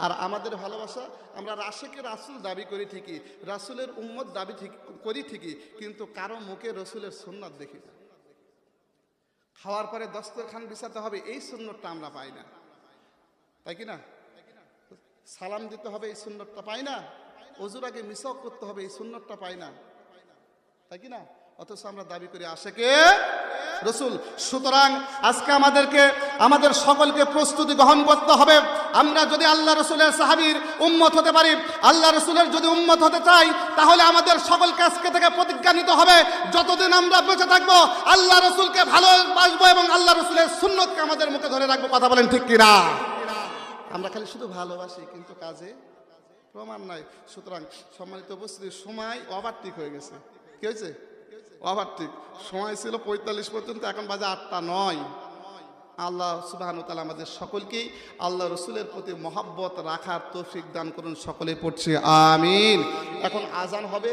আর আমাদের ভালোবাসা, আমরা রাশেকে রাসূল দাবি করি ঠিকই, রাসূলের উম্মত দাবি করি ঠিকই, কিন্তু কারো মুখে রসুলের সুন্নাত দেখি না। খাওয়ার পরে দস্তরখান বিছাতে হবে, এই সুন্নতটা আমরা পাই না, তাই কি না? সালাম দিতে হবে, এই সুন্নতটা পাই না। ওযুর আগে মিসওয়াক করতে হবে, এই সুন্নতটা পাই না, তাই কি না? অথচ আমরা দাবি করি আশেকে রসুল। সুতরাং আজকে আমাদের সকলকে প্রস্তুতি গ্রহণ করতে হবে। আমরা যদি আল্লাহ রসুলের সাহাবীর উম্মত হতে পারি, আল্লাহ রসুলের যদি উম্মত হতে চাই, তাহলে আমাদের সকলকে আজকে থেকে প্রতিজ্ঞা নিতে হবে, যতদিন আমরা বেঁচে থাকবো আল্লাহ রসুলকে ভালোবাসবো এবং আল্লাহ রসুলের সুন্নতকে আমাদের মুখে ধরে রাখবো। কথা বলেন ঠিক কিনা? আমরা খালি শুধু ভালোবাসি, কিন্তু কাজে প্রমাণ নাই। সুতরাং সম্মানিত উপস্থিতি, সময় ওভারটেক হয়ে গেছে। কি হয়েছে? ওভারটেক। সময় ছিল 45 পর্যন্ত, এখন বাজে 8:09। আল্লাহ সুবহানাহু ওয়া তাআলা আমাদের সকলকেই আল্লাহ রসুলের প্রতি মহব্বত রাখার তৌফিক দান করুন। সকলে পড়ছি আমিন। এখন আজান হবে।